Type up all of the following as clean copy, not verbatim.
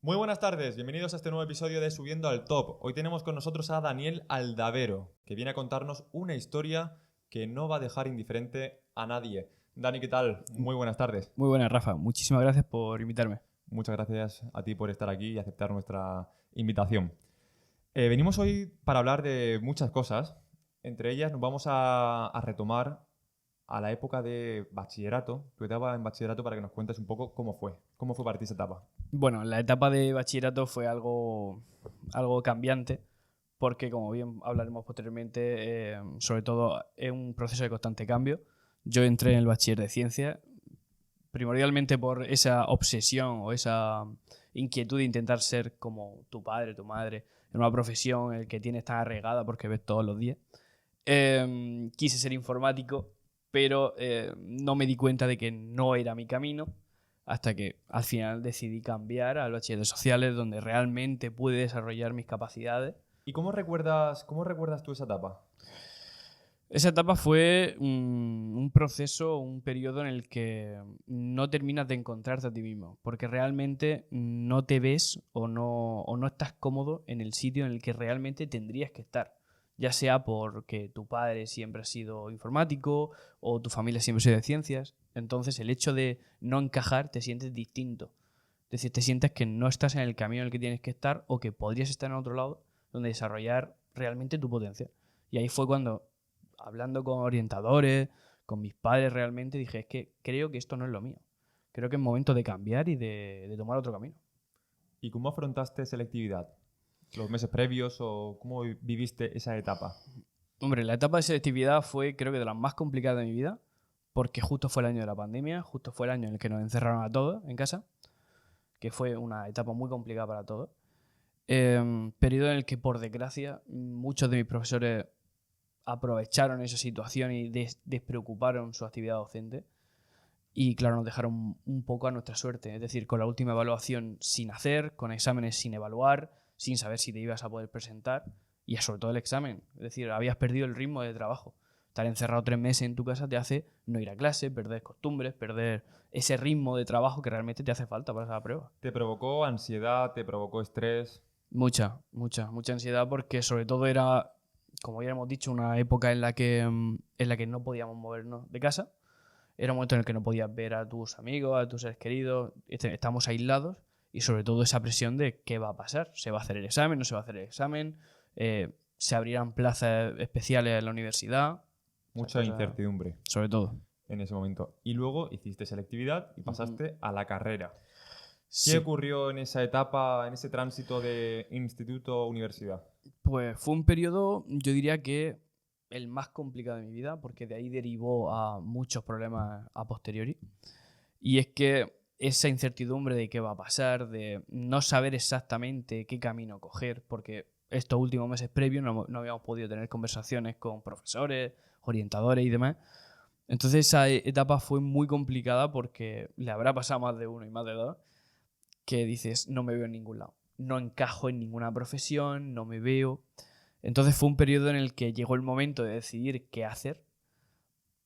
Muy buenas tardes, bienvenidos a este nuevo episodio de Subiendo al Top. Hoy tenemos con nosotros a Daniel Aldavero, que viene a contarnos una historia que no va a dejar indiferente a nadie. Dani, ¿qué tal? Muy buenas tardes. Muy buenas, Rafa. Muchísimas gracias por invitarme. Muchas gracias a ti por estar aquí y aceptar nuestra invitación. Venimos hoy para hablar de muchas cosas. Entre ellas nos vamos a retomar a la época de bachillerato, tu etapa en bachillerato, para que nos cuentes un poco cómo fue. ¿Cómo fue para ti esa etapa? Bueno, la etapa de bachillerato fue algo cambiante, porque como bien hablaremos posteriormente, sobre todo es un proceso de constante cambio. Yo entré en el bachiller de ciencias, primordialmente por esa obsesión o esa inquietud de intentar ser como tu padre, tu madre, en una profesión en la que tienes tan arraigada porque ves todos los días. Quise ser informático, pero no me di cuenta de que no era mi camino hasta que al final decidí cambiar al bachiller de sociales, donde realmente pude desarrollar mis capacidades. ¿Y cómo recuerdas tú esa etapa? Esa etapa fue un proceso, un periodo en el que no terminas de encontrarte a ti mismo, porque realmente no te ves o no estás cómodo en el sitio en el que realmente tendrías que estar. Ya sea porque tu padre siempre ha sido informático o tu familia siempre ha sido de ciencias. Entonces el hecho de no encajar te sientes distinto. Es decir, te sientes que no estás en el camino en el que tienes que estar o que podrías estar en otro lado donde desarrollar realmente tu potencial. Y ahí fue cuando, hablando con orientadores, con mis padres realmente, dije, es que creo que esto no es lo mío. Creo que es momento de cambiar y de tomar otro camino. ¿Y cómo afrontaste selectividad? ¿Los meses previos o cómo viviste esa etapa? Hombre, la etapa de selectividad fue creo que de las más complicadas de mi vida, porque justo fue el año de la pandemia, justo fue el año en el que nos encerraron a todos en casa, que fue una etapa muy complicada para todos. Periodo en el que, por desgracia, muchos de mis profesores aprovecharon esa situación y despreocuparon su actividad docente. Y claro, nos dejaron un poco a nuestra suerte. Es decir, con la última evaluación sin hacer, con exámenes sin evaluar, sin saber si te ibas a poder presentar. Y sobre todo el examen. Es decir, habías perdido el ritmo de trabajo. Estar encerrado 3 meses en tu casa te hace no ir a clase, perder costumbres, perder ese ritmo de trabajo que realmente te hace falta para esa prueba. ¿Te provocó ansiedad? ¿Te provocó estrés? Mucha ansiedad porque sobre todo era, como ya hemos dicho, una época en la que no podíamos movernos de casa. Era un momento en el que no podías ver a tus amigos, a tus seres queridos, estamos aislados y sobre todo esa presión de qué va a pasar. ¿Se va a hacer el examen? ¿No se va a hacer el examen? ¿Se abrirán plazas especiales en la universidad? Mucha incertidumbre Sobre todo. en ese momento. Y luego hiciste selectividad y pasaste a la carrera. Sí. ¿Qué ocurrió en esa etapa, en ese tránsito de instituto-universidad? Pues fue un periodo, yo diría que el más complicado de mi vida, porque de ahí derivó a muchos problemas a posteriori. Y es que esa incertidumbre de qué va a pasar, de no saber exactamente qué camino coger, porque estos últimos meses previos no habíamos podido tener conversaciones con profesores, orientadores y demás. Entonces esa etapa fue muy complicada porque le habrá pasado más de uno y más de dos, que dices, no me veo en ningún lado, no encajo en ninguna profesión, no me veo. Entonces fue un periodo en el que llegó el momento de decidir qué hacer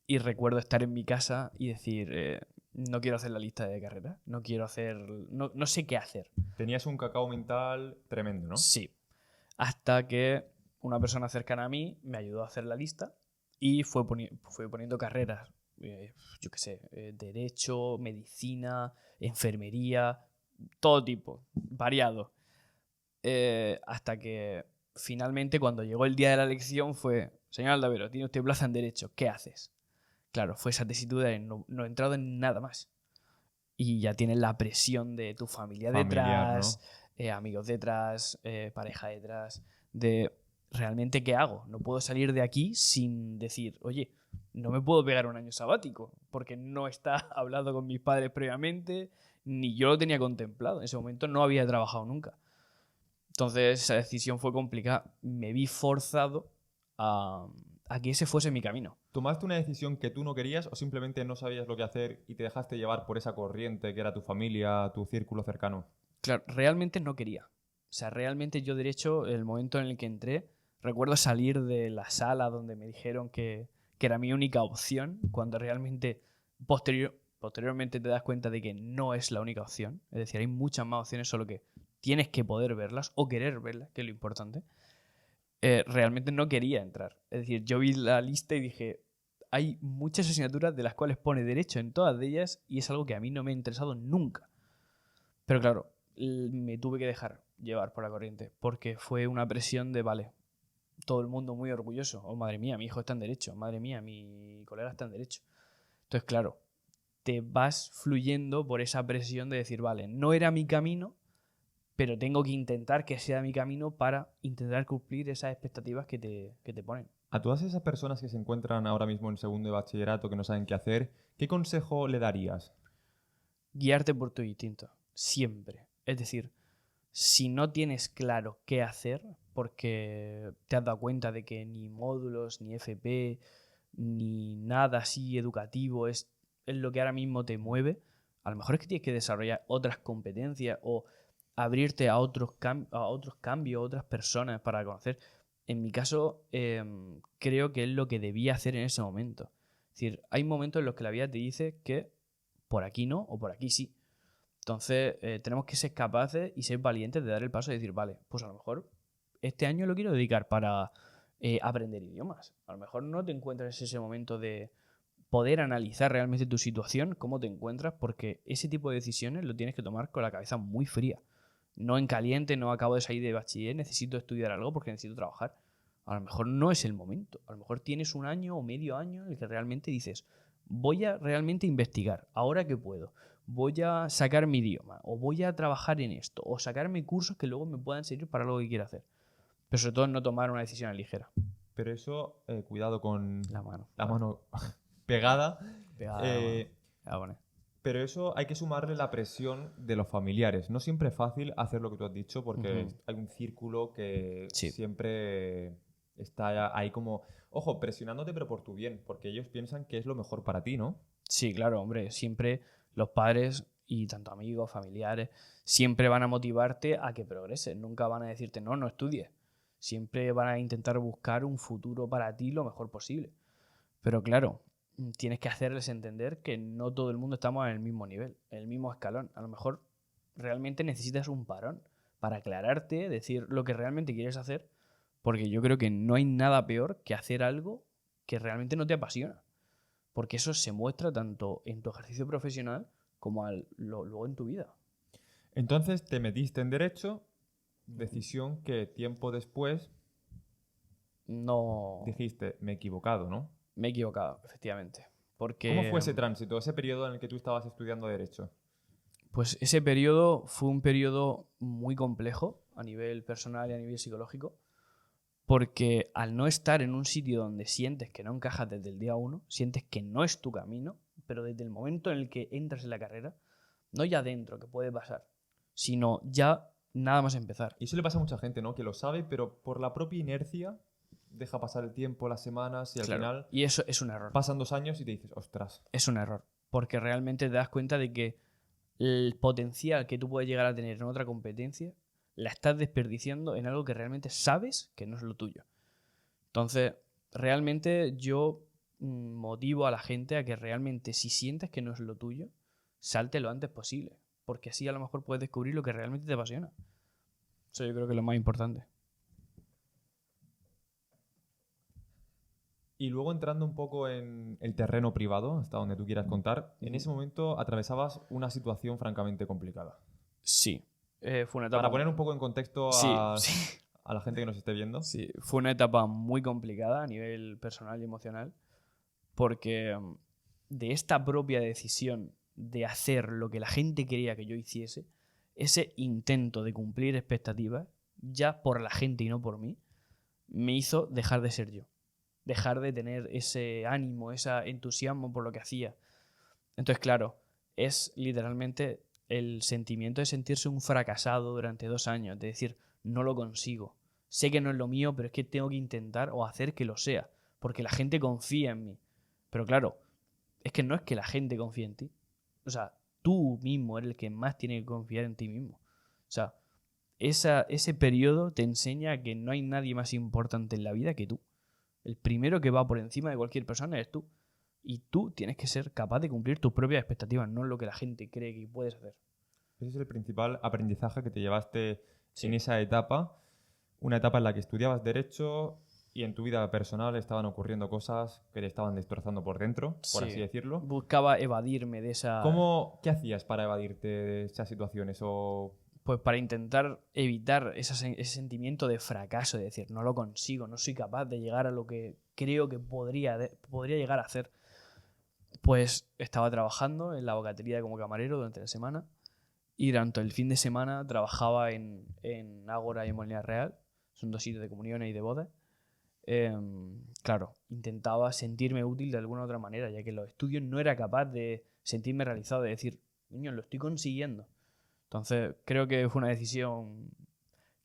y recuerdo estar en mi casa y decir, no quiero hacer la lista de carreras, no sé qué hacer. Tenías un cacao mental tremendo, ¿no? Sí, hasta que una persona cercana a mí me ayudó a hacer la lista y fue poniendo carreras, yo qué sé, derecho, medicina, enfermería, todo tipo, variado. Hasta que finalmente cuando llegó el día de la elección fue, señor Aldavero, tiene usted plaza en derecho, ¿qué haces? Claro, fue esa tesitura de no he entrado en nada más. Y ya tienes la presión de tu familia detrás, ¿no? Amigos detrás, pareja detrás, de realmente qué hago. No puedo salir de aquí sin decir, oye, no me puedo pegar un año sabático, porque no está hablado con mis padres previamente, ni yo lo tenía contemplado. En ese momento no había trabajado nunca. Entonces esa decisión fue complicada. Me vi forzado a que ese fuese mi camino. ¿Tomaste una decisión que tú no querías o simplemente no sabías lo que hacer y te dejaste llevar por esa corriente que era tu familia, tu círculo cercano? Claro, realmente no quería. O sea, realmente yo, derecho, el momento en el que entré, recuerdo salir de la sala donde me dijeron que era mi única opción, cuando realmente posteriormente te das cuenta de que no es la única opción. Es decir, hay muchas más opciones, solo que tienes que poder verlas o querer verlas, que es lo importante, realmente no quería entrar. Es decir, yo vi la lista y dije, hay muchas asignaturas de las cuales pone derecho en todas de ellas y es algo que a mí no me ha interesado nunca. Pero claro, me tuve que dejar llevar por la corriente porque fue una presión de, vale, todo el mundo muy orgulloso. Oh, madre mía, mi hijo está en derecho. Madre mía, mi colega está en derecho. Entonces, claro, te vas fluyendo por esa presión de decir, vale, no era mi camino, pero tengo que intentar que sea mi camino para intentar cumplir esas expectativas que te ponen. A todas esas personas que se encuentran ahora mismo en segundo de bachillerato, que no saben qué hacer, ¿qué consejo le darías? Guiarte por tu instinto, siempre. Es decir, si no tienes claro qué hacer, porque te has dado cuenta de que ni módulos, ni FP, ni nada así educativo es lo que ahora mismo te mueve, a lo mejor es que tienes que desarrollar otras competencias o abrirte a otros cambios, a otras personas para conocer. En mi caso, creo que es lo que debía hacer en ese momento. Es decir, hay momentos en los que la vida te dice que por aquí no o por aquí sí. Entonces, tenemos que ser capaces y ser valientes de dar el paso y decir, vale, pues a lo mejor este año lo quiero dedicar para aprender idiomas. A lo mejor no te encuentras en ese momento de poder analizar realmente tu situación, cómo te encuentras, porque ese tipo de decisiones lo tienes que tomar con la cabeza muy fría. No en caliente, no acabo de salir de bachiller, necesito estudiar algo porque necesito trabajar. A lo mejor no es el momento. A lo mejor tienes un año o medio año en el que realmente dices, voy a realmente investigar, ahora que puedo. Voy a sacar mi idioma, o voy a trabajar en esto, o sacarme cursos que luego me puedan servir para lo que quiera hacer. Pero sobre todo no tomar una decisión a la ligera. Pero eso, cuidado con La mano. la Vale. mano pegada. Pegada a la mano. Ya, bueno. Pero eso hay que sumarle la presión de los familiares. No siempre es fácil hacer lo que tú has dicho porque Ujú. hay un círculo que Sí. siempre está ahí como, ojo, presionándote pero por tu bien, porque ellos piensan que es lo mejor para ti, ¿no? Sí, claro, hombre. Siempre los padres y tanto amigos, familiares, siempre van a motivarte a que progreses. Nunca van a decirte, no, no estudies. Siempre van a intentar buscar un futuro para ti lo mejor posible. Pero claro, tienes que hacerles entender que no todo el mundo estamos en el mismo nivel, en el mismo escalón. A lo mejor realmente necesitas un parón para aclararte, decir lo que realmente quieres hacer, porque yo creo que no hay nada peor que hacer algo que realmente no te apasiona. Porque eso se muestra tanto en tu ejercicio profesional como luego en tu vida. Entonces te metiste en derecho, decisión que tiempo después No dijiste, me he equivocado, ¿no? me he equivocado, efectivamente. ¿Cómo Porque fue ese tránsito, ese periodo en el que tú estabas estudiando derecho? pues ese periodo fue un periodo muy complejo a nivel personal y a nivel psicológico, porque al no estar en un sitio donde sientes que no encajas desde el día uno, sientes que no es tu camino, pero desde el momento en el que entras en la carrera, no ya dentro, que puede pasar, sino ya nada más empezar. Y eso le pasa a mucha gente, ¿no? Que lo sabe, pero por la propia inercia deja pasar el tiempo, las semanas y al Claro, final y eso es un error. pasan 2 años y te dices, ostras. Es un error, porque realmente te das cuenta de que el potencial que tú puedes llegar a tener en otra competencia la estás desperdiciando en algo que realmente sabes que no es lo tuyo. Entonces, realmente yo motivo a la gente a que realmente si sientes que no es lo tuyo, salte lo antes posible, porque así a lo mejor puedes descubrir lo que realmente te apasiona. Eso yo creo que es lo más importante. Y luego entrando un poco en el terreno privado, hasta donde tú quieras contar, en ese momento atravesabas una situación francamente complicada. Sí, fue una etapa... Para poner un poco en contexto Sí, a, sí. a la gente que nos esté viendo. Sí, fue una etapa muy complicada a nivel personal y emocional, porque de esta propia decisión de hacer lo que la gente quería que yo hiciese, ese intento de cumplir expectativas, ya por la gente y no por mí, me hizo dejar de ser yo, dejar de tener ese ánimo, ese entusiasmo por lo que hacía. Entonces, claro, es literalmente el sentimiento de sentirse un fracasado durante 2 años, de decir, no lo consigo. Sé que no es lo mío, pero es que tengo que intentar o hacer que lo sea, porque la gente confía en mí. Pero claro, es que no es que la gente confíe en ti. O sea, tú mismo eres el que más tiene que confiar en ti mismo. O sea, ese periodo te enseña que no hay nadie más importante en la vida que tú. El primero que va por encima de cualquier persona eres tú. Y tú tienes que ser capaz de cumplir tus propias expectativas, no lo que la gente cree que puedes hacer. Ese es el principal aprendizaje que te llevaste Sí. en esa etapa, una etapa en la que estudiabas derecho y en tu vida personal estaban ocurriendo cosas que te estaban destrozando por dentro, por así Sí. decirlo. Buscaba evadirme de esa... ¿Qué hacías para evadirte de esas situaciones? O Pues para intentar evitar ese sentimiento de fracaso, de decir, no lo consigo, no soy capaz de llegar a lo que creo que podría llegar a hacer. Pues estaba trabajando en la bocatería como camarero durante la semana y durante el fin de semana trabajaba en Ágora y en Molina Real. Son dos sitios de comuniones y de bodas. Claro, intentaba sentirme útil de alguna otra manera, ya que en los estudios no era capaz de sentirme realizado, de decir, niño, lo estoy consiguiendo. Entonces, creo que fue una decisión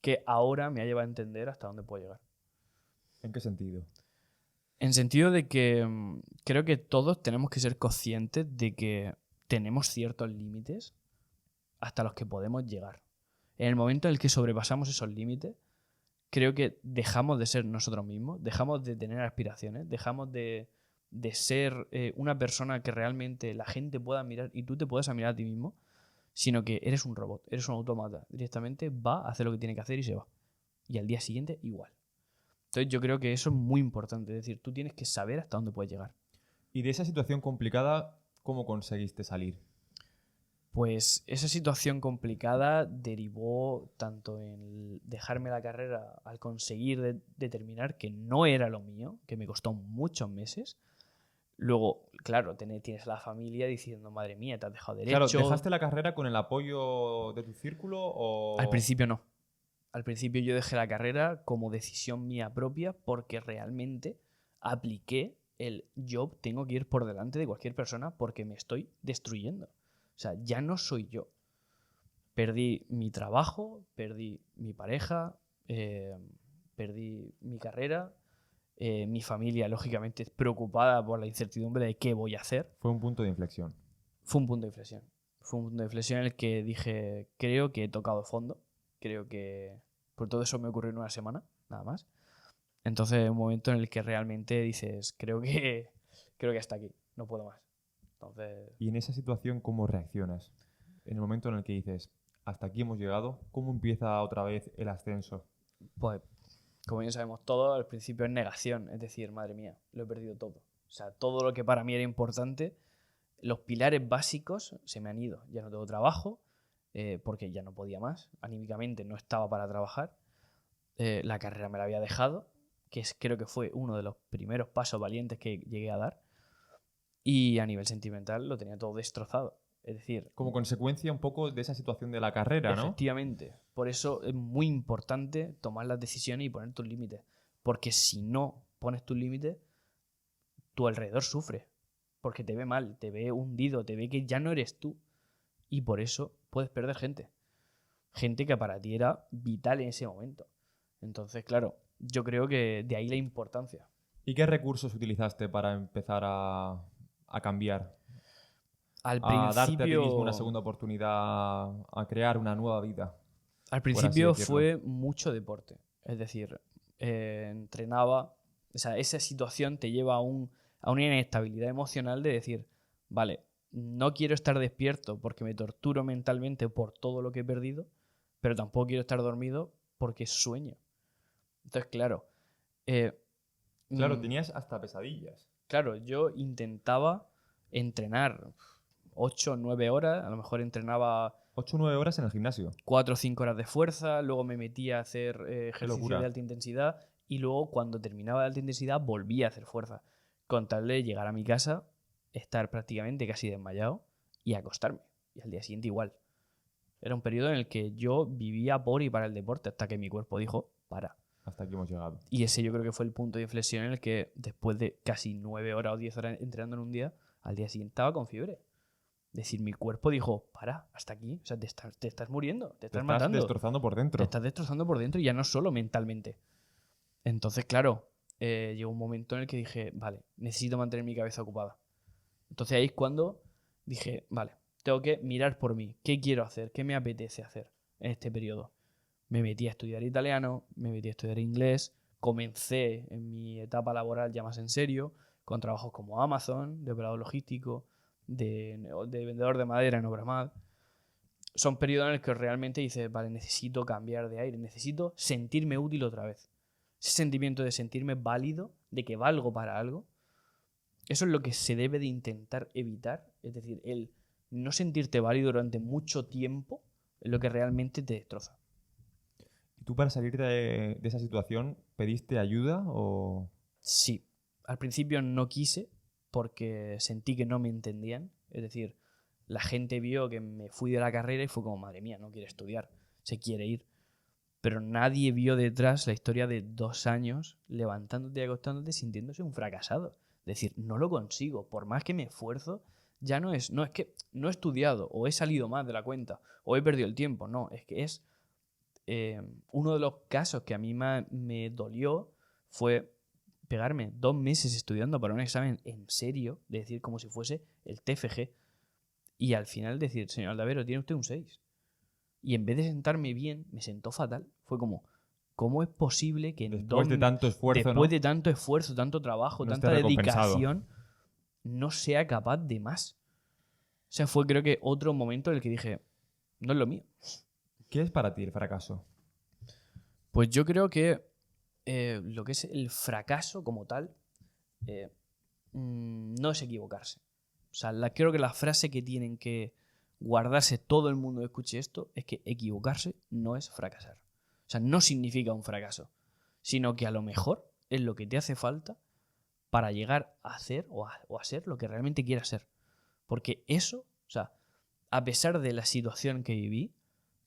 que ahora me ha llevado a entender hasta dónde puedo llegar. ¿en qué sentido? En sentido de que creo que todos tenemos que ser conscientes de que tenemos ciertos límites hasta los que podemos llegar. En el momento en el que sobrepasamos esos límites, creo que dejamos de ser nosotros mismos, dejamos de tener aspiraciones, dejamos de ser una persona que realmente la gente pueda admirar y tú te puedas admirar a ti mismo, sino que eres un robot, eres un autómata. Directamente va a hacer lo que tiene que hacer y se va. Y al día siguiente igual. Entonces yo creo que eso es muy importante. Es decir, tú tienes que saber hasta dónde puedes llegar. Y de esa situación complicada, ¿cómo conseguiste salir? Pues esa situación complicada derivó tanto en dejarme la carrera al conseguir determinar que no era lo mío, que me costó muchos meses. Luego, claro, tienes a la familia diciendo, madre mía, te has dejado Claro, derecho. ¿dejaste la carrera con el apoyo de tu círculo Al o...? principio no. Al principio yo dejé la carrera como decisión mía propia porque realmente apliqué el yo tengo que ir por delante de cualquier persona porque me estoy destruyendo. O sea, ya no soy yo. Perdí mi trabajo, perdí mi pareja, perdí mi carrera, mi familia, lógicamente, preocupada por la incertidumbre de qué voy a hacer. Fue un punto de inflexión. Fue un punto de inflexión. Fue un punto de inflexión en el que dije, creo que he tocado fondo. Creo que por todo eso me ocurrió en una semana, nada más. Entonces, un momento en el que realmente dices, creo que hasta aquí, no puedo más. Entonces, Y en esa situación, ¿cómo reaccionas? En el momento en el que dices, hasta aquí hemos llegado, ¿cómo empieza otra vez el ascenso? pues, como ya sabemos todos, al principio es negación. Es decir, madre mía, lo he perdido todo. O sea, todo lo que para mí era importante, los pilares básicos se me han ido. Ya no tengo trabajo, porque ya no podía más. Anímicamente no estaba para trabajar. La carrera me la había dejado, creo que fue uno de los primeros pasos valientes que llegué a dar. Y a nivel sentimental lo tenía todo destrozado. Es decir, Como consecuencia un poco de esa situación de la carrera, ¿no? efectivamente, por eso es muy importante tomar las decisiones y poner tus límites. Porque si no pones tus límites, tu alrededor sufre. Porque te ve mal, te ve hundido, te ve que ya no eres tú. Y por eso puedes perder gente. Gente que para ti era vital en ese momento. Entonces, claro, yo creo que de ahí la importancia. ¿Y qué recursos utilizaste para empezar a cambiar? Al A darte a ti mismo una principio, segunda oportunidad, a crear una nueva vida, al por así principio decirlo. fue mucho deporte. Es decir, entrenaba. O sea, esa situación te lleva a una inestabilidad emocional de decir, vale, no quiero estar despierto porque me torturo mentalmente por todo lo que he perdido, pero tampoco quiero estar dormido porque sueño. Entonces, claro, eh, Claro, mm, tenías hasta pesadillas. claro, yo intentaba entrenar 8 o 9 horas, a lo mejor entrenaba 8 o 9 horas en el gimnasio. 4 o 5 horas de fuerza, luego me metía a hacer Qué ejercicio de locura. alta intensidad y luego cuando terminaba de alta intensidad volvía a hacer fuerza, con tal de llegar a mi casa, estar prácticamente casi desmayado y acostarme. Y al día siguiente igual. Era un periodo en el que yo vivía por y para el deporte hasta que mi cuerpo dijo, para. Hasta aquí hemos llegado. Y ese yo creo que fue el punto de inflexión en el que después de casi 9 horas o 10 horas entrenando en un día, al día siguiente estaba con fiebre. Es decir, mi cuerpo dijo, para, hasta aquí. O sea, te estás muriendo, te Te estás estás matando. destrozando por Te dentro. estás destrozando por dentro y ya no solo mentalmente. Entonces, claro, llegó un momento en el que dije, vale, necesito mantener mi cabeza ocupada. Entonces ahí es cuando dije, vale, tengo que mirar por mí. ¿Qué quiero hacer? ¿Qué me apetece hacer en este periodo? Me metí a estudiar italiano, me metí a estudiar inglés, comencé en mi etapa laboral ya más en serio, con trabajos como Amazon, de operador logístico, de vendedor de madera en Obramad. son periodos en los que realmente dices, vale, necesito cambiar de aire, necesito sentirme útil otra vez. Ese sentimiento de sentirme válido, de que valgo para algo, eso es lo que se debe de intentar evitar. Es decir, el no sentirte válido durante mucho tiempo es lo que realmente te destroza. ¿Y tú para salir de esa situación pediste ayuda o...? Sí, al principio no quise porque sentí que no me entendían. Es decir, la gente vio que me fui de la carrera y fue como, madre mía, no quiere estudiar, se quiere ir. Pero nadie vio detrás la historia de 2 años levantándote y acostándote sintiéndose un fracasado. Es decir, no lo consigo, por más que me esfuerzo, ya no es que no he estudiado, o he salido más de la cuenta, o he perdido el tiempo, no, es que es uno de los casos que a mí me dolió fue pegarme 2 meses estudiando para un examen en serio, es decir, como si fuese el TFG, y al final decir, señor Aldavero, tiene usted un 6. Y en vez de sentarme bien, me sentó fatal. Fue como, ¿cómo es posible que Después de tanto esfuerzo, después ¿no? de tanto esfuerzo, tanto trabajo, No esté tanta recompensado. dedicación, no sea capaz de más? O sea, fue creo que otro momento en el que dije, no es lo mío. ¿Qué es para ti el fracaso? Pues yo creo que lo que es el fracaso como tal no es equivocarse. O sea, creo que la frase que tienen que guardarse todo el mundo que escuche esto es que equivocarse no es fracasar. O sea, no significa un fracaso, sino que a lo mejor es lo que te hace falta para llegar a hacer o a ser lo que realmente quieras ser. Porque eso, o sea, a pesar de la situación que viví,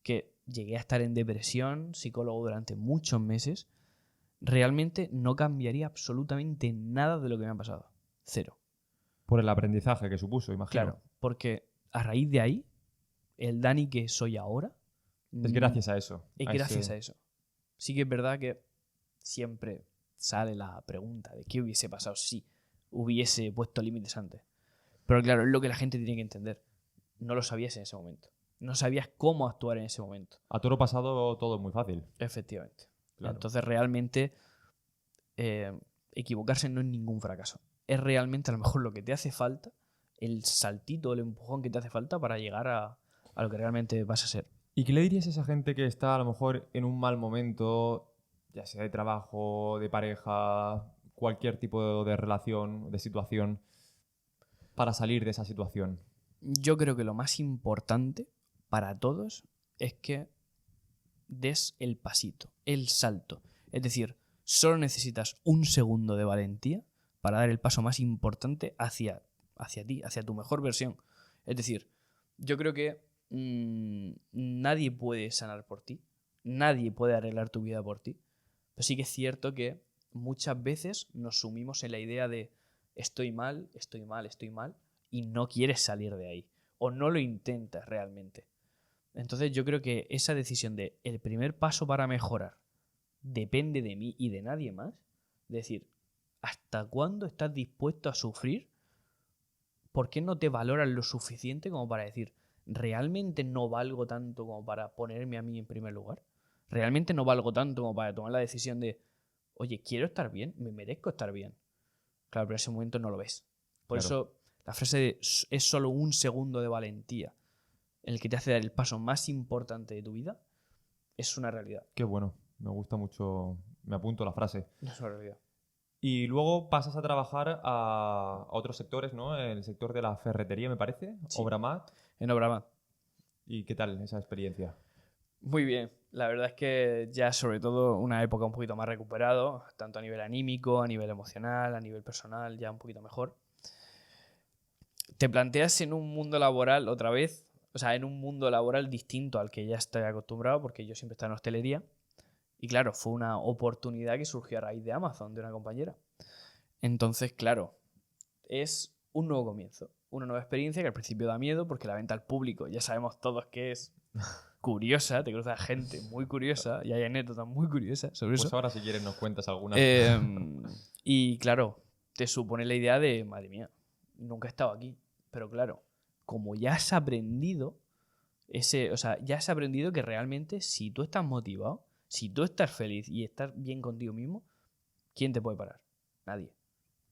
que llegué a estar en depresión, psicólogo durante muchos meses, realmente no cambiaría absolutamente nada de lo que me ha pasado. Cero. Por el aprendizaje que supuso, imagino. Claro, porque a raíz de ahí, el Dani que soy ahora Es gracias a eso. es gracias a eso. Sí que es verdad que siempre sale la pregunta de qué hubiese pasado si hubiese puesto límites antes. Pero claro, es lo que la gente tiene que entender. No lo sabías en ese momento. No sabías cómo actuar en ese momento. A toro pasado todo es muy fácil. Efectivamente. Claro. Entonces realmente equivocarse no es ningún fracaso. Es realmente a lo mejor lo que te hace falta, el saltito, el empujón que te hace falta para llegar a lo que realmente vas a ser. ¿Y qué le dirías a esa gente que está a lo mejor en un mal momento, ya sea de trabajo, de pareja, cualquier tipo de relación, de situación, para salir de esa situación? Yo creo que lo más importante para todos es que des el pasito, el salto. Es decir, solo necesitas un segundo de valentía para dar el paso más importante hacia ti, hacia tu mejor versión. Es decir, yo creo que nadie puede sanar por ti, nadie puede arreglar tu vida por ti, pero sí que es cierto que muchas veces nos sumimos en la idea de estoy mal, estoy mal, estoy mal, y no quieres salir de ahí, o no lo intentas realmente. Entonces yo creo que esa decisión de el primer paso para mejorar depende de mí y de nadie más, es decir, ¿hasta cuándo estás dispuesto a sufrir? ¿Por qué no te valoras lo suficiente como para decir, ¿realmente no valgo tanto como para ponerme a mí en primer lugar? ¿Realmente no valgo tanto como para tomar la decisión de, oye, quiero estar bien, me merezco estar bien? Claro, pero en ese momento no lo ves. Por Claro. eso la frase de es solo un segundo de valentía el que te hace dar el paso más importante de tu vida es una realidad. Qué bueno, me gusta mucho, me apunto la frase. Es una realidad. Y luego pasas a trabajar a otros sectores, ¿no? El sector de la ferretería, me parece, Sí. Obramat. En Obramat. ¿Y qué tal esa experiencia? Muy bien. La verdad es que ya sobre todo una época un poquito más recuperado, tanto a nivel anímico, a nivel emocional, a nivel personal, ya un poquito mejor. Te planteas en un mundo laboral otra vez, o sea, en un mundo laboral distinto al que ya estoy acostumbrado, porque yo siempre he estado en hostelería. Y claro, fue una oportunidad que surgió a raíz de Amazon, de una compañera. Entonces, claro, es un nuevo comienzo, una nueva experiencia que al principio da miedo porque la venta al público ya sabemos todos que es curiosa, te cruzas gente muy curiosa y hay anécdotas muy curiosas sobre Pues eso. ahora si quieres nos cuentas alguna. Y claro, te supone la idea de, madre mía, nunca he estado aquí. Pero claro, como ya has aprendido, ya has aprendido que realmente si tú estás motivado, si tú estás feliz y estás bien contigo mismo, ¿quién te puede parar? Nadie.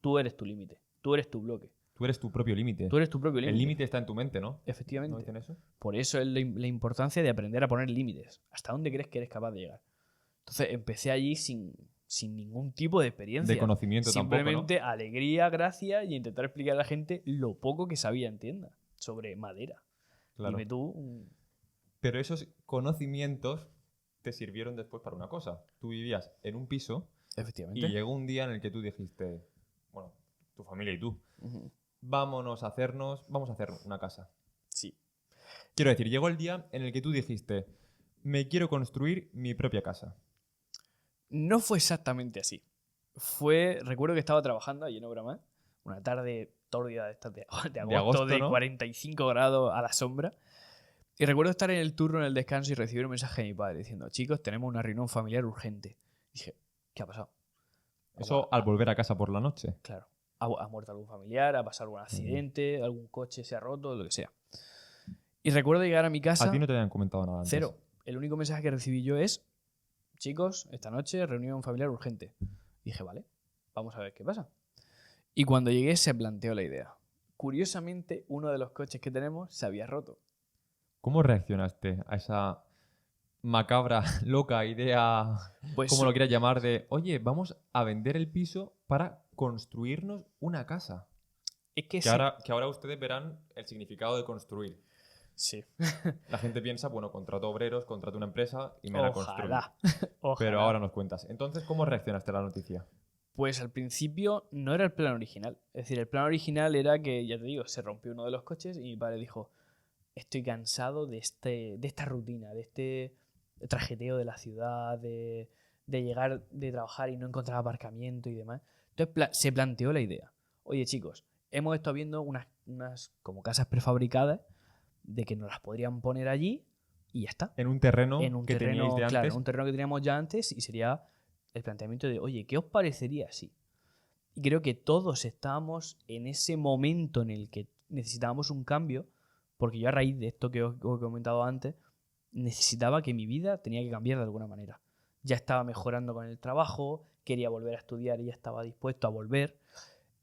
Tú eres tu límite, tú eres tu bloque. Tú eres tu propio límite. Tú eres tu propio límite. El límite está en tu mente, ¿no? Efectivamente. ¿No dicen eso? Por eso es la importancia de aprender a poner límites. ¿Hasta dónde crees que eres capaz de llegar? Entonces empecé allí sin ningún tipo de experiencia. De conocimiento Simplemente tampoco, ¿no? alegría, gracia y intentar explicar a la gente lo poco que sabía en tienda sobre madera. Claro. Dime tú. Pero esos conocimientos te sirvieron después para una cosa. Tú vivías en un piso Efectivamente. y llegó un día en el que tú dijiste, bueno, tu familia y tú, Ujú. vamos a hacer una casa. Sí. Quiero decir, llegó el día en el que tú dijiste, me quiero construir mi propia casa. No fue exactamente así. Recuerdo que estaba trabajando allí en Obramar, una tarde tórrida de estas de agosto, de ¿no? 45 grados a la sombra. Y recuerdo estar en el turno en el descanso y recibir un mensaje de mi padre diciendo, chicos, tenemos una reunión familiar urgente. Y dije, ¿qué ha pasado? Eso al volver a casa por la noche. Claro. Ha muerto algún familiar, ha pasado algún accidente, algún coche se ha roto, lo que sea. Y recuerdo llegar a mi casa. A ti no te habían comentado nada antes. Cero. El único mensaje que recibí yo es, chicos, esta noche reunión familiar urgente. Y dije, vale, vamos a ver qué pasa. Y cuando llegué se planteó la idea. Curiosamente, uno de los coches que tenemos se había roto. ¿Cómo reaccionaste a esa macabra, loca idea, Pues como lo quieras llamar, de, oye, vamos a vender el piso para construirnos una casa? es que Que ahora ustedes verán el significado de construir. sí. La gente piensa, bueno, contrato obreros, contrato una empresa y me la construyo. Ojalá. Pero ahora nos cuentas. Entonces, ¿cómo reaccionaste a la noticia? Pues al principio no era el plan original. Es decir, el plan original era que, ya te digo, se rompió uno de los coches y mi padre dijo, estoy cansado de esta rutina, de este trajeteo de la ciudad, de llegar de trabajar y no encontrar aparcamiento y demás. Entonces se planteó la idea. Oye, chicos, hemos estado viendo unas como casas prefabricadas de que nos las podrían poner allí y ya está. En un terreno En un que terreno, teníais de antes. claro, en un terreno que teníamos ya antes y sería el planteamiento de, oye, ¿qué os parecería así? Y creo que todos estábamos en ese momento en el que necesitábamos un cambio, porque yo a raíz de esto que os he comentado antes, necesitaba que mi vida tenía que cambiar de alguna manera. Ya estaba mejorando con el trabajo, quería volver a estudiar y ya estaba dispuesto a volver,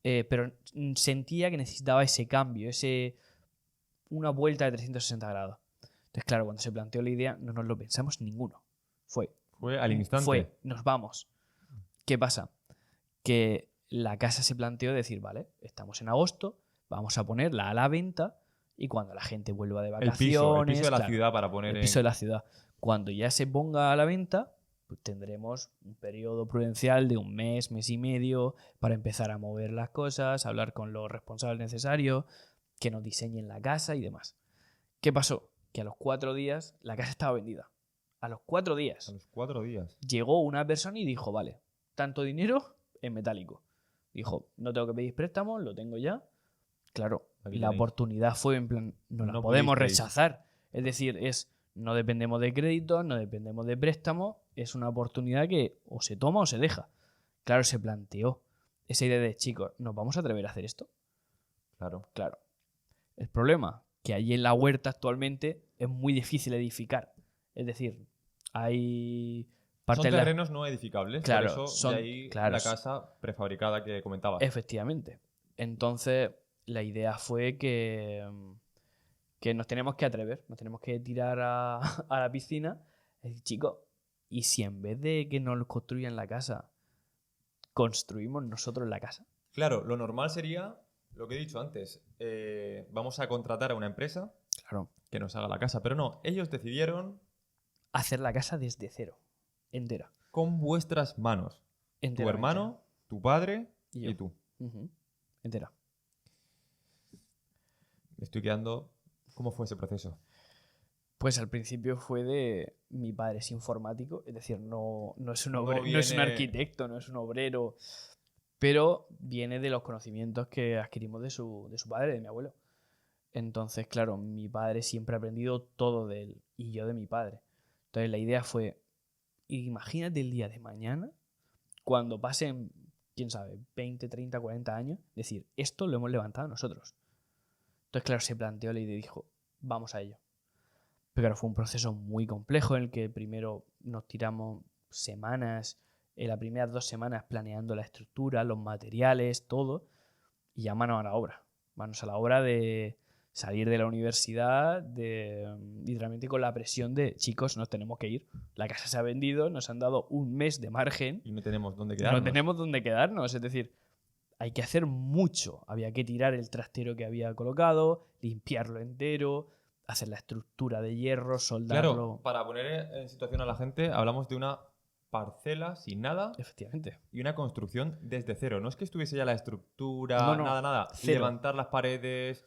pero sentía que necesitaba ese cambio, una vuelta de 360 grados. Entonces, claro, cuando se planteó la idea, no nos lo pensamos ninguno. Fue Al instante. nos vamos. ¿Qué pasa? Que la casa se planteó decir, vale, estamos en agosto, vamos a ponerla a la venta y cuando la gente vuelva de vacaciones... El piso de la claro, ciudad para poner el piso de la ciudad. Cuando ya se ponga a la venta, pues tendremos un periodo prudencial de un mes, mes y medio, para empezar a mover las cosas, hablar con los responsables necesarios, que nos diseñen la casa y demás. ¿Qué pasó? Que a los 4 días la casa estaba vendida. A los 4 días. A los 4 días. Llegó una persona y dijo, vale, tanto dinero en metálico. Dijo, no tengo que pedir préstamo, lo tengo ya. Claro, Aquí la tenéis. oportunidad fue en plan, no la No podemos pudisteis. rechazar. Es decir, no dependemos de crédito, no dependemos de préstamo, es una oportunidad que o se toma o se deja. Claro, se planteó esa idea de, chicos, ¿nos vamos a atrever a hacer esto? Claro. Claro. El problema, que allí en la huerta actualmente es muy difícil edificar. Es decir, hay parte Son de la... terrenos no edificables, Claro, por eso son- de ahí claro, la casa prefabricada que comentabas. Efectivamente. Entonces, la idea fue que nos tenemos que atrever, nos tenemos que tirar a la piscina y decir, chicos, ¿y si en vez de que nos construyan la casa, construimos nosotros la casa? Claro, lo normal sería lo que he dicho antes. Vamos a contratar a una empresa Claro. que nos haga la casa, pero no, ellos decidieron Hacer la casa desde cero, entera. con vuestras manos. Tu Enteramente. hermano, tu padre Y yo. y tú. Ujú. Entera. Me estoy quedando... ¿Cómo fue ese proceso? Pues al principio fue de mi padre es informático, es decir, no es un No no es un viene- arquitecto, no es un obrero, pero viene de los conocimientos que adquirimos de su padre, de mi abuelo. Entonces, claro, mi padre siempre ha aprendido todo de él y yo de mi padre. Entonces la idea fue, imagínate el día de mañana, cuando pasen, quién sabe, 20, 30, 40 años, decir, esto lo hemos levantado nosotros. Entonces, claro, se planteó la idea y dijo, vamos a ello. Pero claro, fue un proceso muy complejo en el que primero nos tiramos semanas, en las primeras 2 semanas planeando la estructura, los materiales, todo, y ya mano a la obra. manos a la obra de salir de la universidad, literalmente con la presión de, chicos, nos tenemos que ir. La casa se ha vendido, nos han dado un mes de margen. Y no tenemos dónde No quedarnos. tenemos dónde quedarnos. Es decir, hay que hacer mucho. Había que tirar el trastero que había colocado, limpiarlo entero, hacer la estructura de hierro, soldarlo. Claro, para poner en situación a la gente, hablamos de una parcela sin nada Efectivamente. y una construcción desde cero. No es que estuviese ya la estructura, No, nada. cero. Levantar las paredes,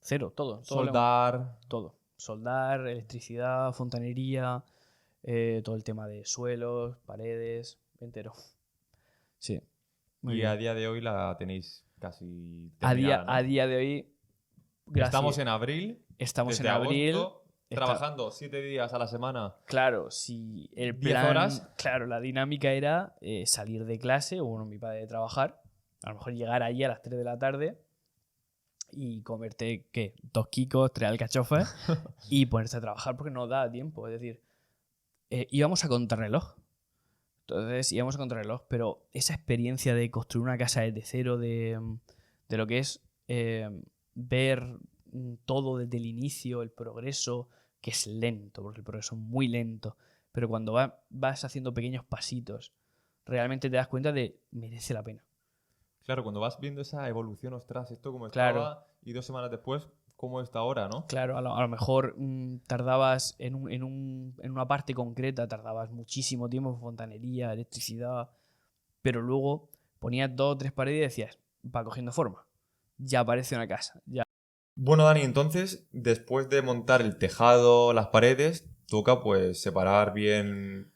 Cero, todo. soldar. Todo. Soldar, electricidad, fontanería, todo el tema de suelos, paredes, entero. Sí. Muy Y bien. a día de hoy la tenéis casi A terminada, ¿no? día de hoy, gracias. Estamos en abril. Estamos desde en abril. agosto, trabajando 7 días a la semana. Claro, si el 10 plan, horas. claro, la dinámica era salir de clase, o bueno, mi padre de trabajar, a lo mejor llegar allí a las 3 de la tarde y comerte, ¿qué? 2 quicos, 3 alcachofas y ponerte a trabajar porque no da tiempo. Es decir, íbamos a contrarreloj. Entonces íbamos a contrarreloj, pero esa experiencia de construir una casa desde cero, de lo que es ver todo desde el inicio, el progreso, que es lento, porque el progreso es muy lento, pero cuando vas haciendo pequeños pasitos, realmente te das cuenta de merece la pena. Claro, cuando vas viendo esa evolución, ostras, esto como Claro. estaba y 2 semanas después, cómo está ahora, ¿no? Claro, a lo mejor tardabas en una parte concreta, tardabas muchísimo tiempo en fontanería, electricidad, pero luego ponías 2 o 3 paredes y decías, va cogiendo forma, ya aparece una casa, ya. Bueno, Dani, entonces, después de montar el tejado, las paredes, toca pues separar bien,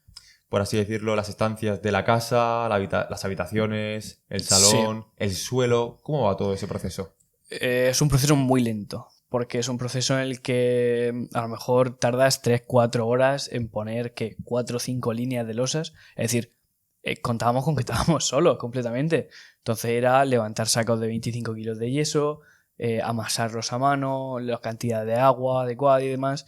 por así decirlo, las estancias de la casa, las habitaciones, el salón, el suelo. ¿Cómo va todo ese proceso? Es un proceso muy lento, porque es un proceso en el que a lo mejor tardas 3-4 horas en poner que 4 o 5 líneas de losas. Es decir, contábamos con que estábamos solos completamente. Entonces era levantar sacos de 25 kilos de yeso, amasarlos a mano, la cantidad de agua adecuada y demás.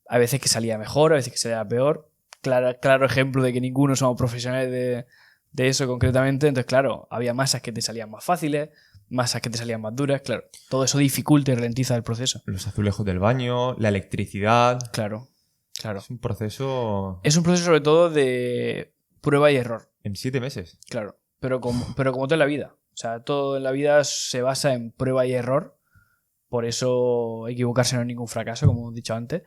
A veces que salía mejor, a veces que salía peor. Claro ejemplo de que ninguno somos profesionales de eso concretamente. Entonces, claro, había masas que te salían más fáciles, masas que te salían más duras, claro. Todo eso dificulta y ralentiza el proceso. Los azulejos del baño, la electricidad. Claro. Es un proceso Es un proceso sobre todo de prueba y error. en 7 meses. Claro. Pero como todo en la vida. O sea, todo en la vida se basa en prueba y error. Por eso equivocarse no es ningún fracaso, como hemos dicho antes.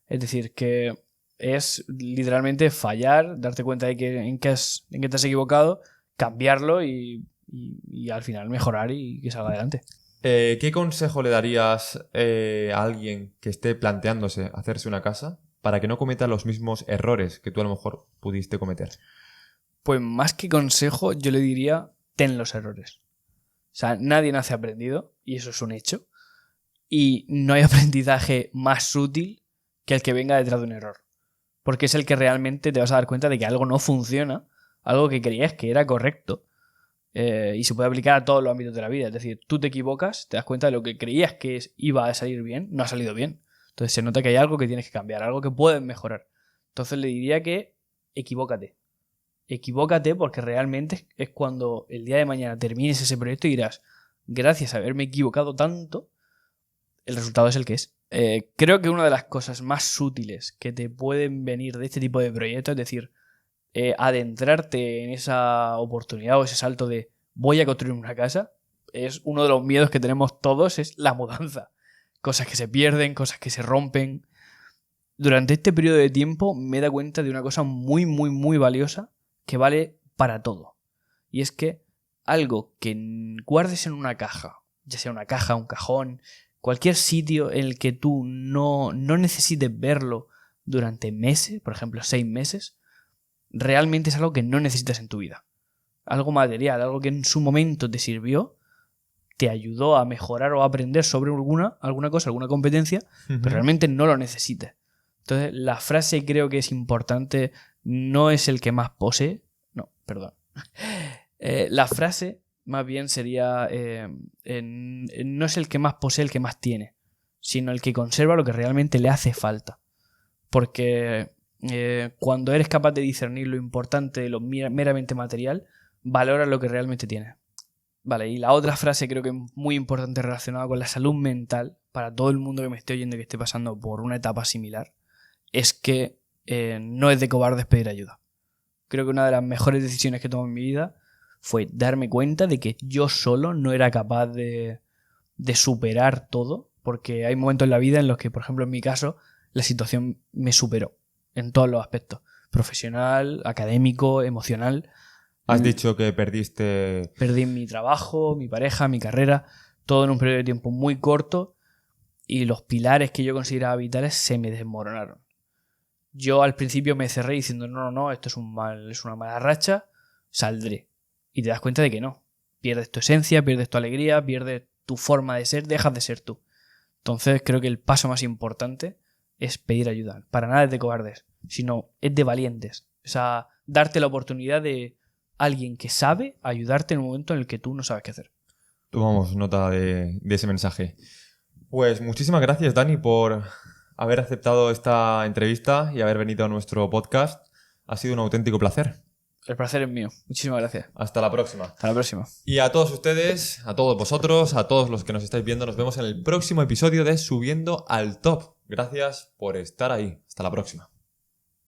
Es decir, que es literalmente fallar, darte cuenta de que en qué te has equivocado, cambiarlo y al final mejorar y que salga adelante. ¿Qué consejo le darías a alguien que esté planteándose hacerse una casa para que no cometa los mismos errores que tú a lo mejor pudiste cometer? Pues más que consejo, yo le diría, ten los errores. O sea, nadie nace aprendido, y eso es un hecho. Y no hay aprendizaje más útil que el que venga detrás de un error. Porque es el que realmente te vas a dar cuenta de que algo no funciona, algo que creías que era correcto. Y se puede aplicar a todos los ámbitos de la vida. Es decir, tú te equivocas, te das cuenta de lo que creías que iba a salir bien, no ha salido bien. Entonces se nota que hay algo que tienes que cambiar, algo que puedes mejorar. Entonces le diría que equivócate. Equivócate porque realmente es cuando el día de mañana termines ese proyecto y dirás, gracias a haberme equivocado tanto, el resultado es el que es. Creo que una de las cosas más útiles que te pueden venir de este tipo de proyectos, es decir, adentrarte en esa oportunidad o ese salto de voy a construir una casa, es uno de los miedos que tenemos todos, es la mudanza. Cosas que se pierden, cosas que se rompen. Durante este periodo de tiempo me he dado cuenta de una cosa muy, muy, muy valiosa que vale para todo. Y es que algo que guardes en una caja, ya sea una caja, un cajón, cualquier sitio en el que tú no necesites verlo durante meses, por ejemplo 6 meses, realmente es algo que no necesitas en tu vida. Algo material, algo que en su momento te sirvió, te ayudó a mejorar o a aprender sobre alguna cosa, alguna competencia, pero realmente no lo necesitas. Entonces, la frase creo que es importante, no es el que más posee. No, perdón. La frase más bien sería, no es el que más posee el que más tiene, sino el que conserva lo que realmente le hace falta. Porque cuando eres capaz de discernir lo importante de lo meramente material, valoras lo que realmente tienes. Vale, y la otra frase creo que es muy importante relacionada con la salud mental, para todo el mundo que me esté oyendo y que esté pasando por una etapa similar, es que no es de cobardes pedir ayuda. Creo que una de las mejores decisiones que tomé en mi vida fue darme cuenta de que yo solo no era capaz de superar todo, porque hay momentos en la vida en los que, por ejemplo, en mi caso, la situación me superó en todos los aspectos, profesional, académico, emocional. Has dicho que perdiste... Perdí mi trabajo, mi pareja, mi carrera, todo en un periodo de tiempo muy corto, y los pilares que yo consideraba vitales se me desmoronaron. Yo al principio me cerré diciendo no, esto es una mala racha, saldré. Y te das cuenta de que no. Pierdes tu esencia, pierdes tu alegría, pierdes tu forma de ser, dejas de ser tú. Entonces creo que el paso más importante es pedir ayuda. Para nada es de cobardes, sino es de valientes. O sea, darte la oportunidad de alguien que sabe ayudarte en un momento en el que tú no sabes qué hacer. Tomamos nota de ese mensaje. Pues muchísimas gracias, Dani, por haber aceptado esta entrevista y haber venido a nuestro podcast. Ha sido un auténtico placer. El placer es mío. Muchísimas gracias. Hasta la próxima. Hasta la próxima. Y a todos ustedes, a todos vosotros, a todos los que nos estáis viendo, nos vemos en el próximo episodio de Subiendo al Top. Gracias por estar ahí. Hasta la próxima.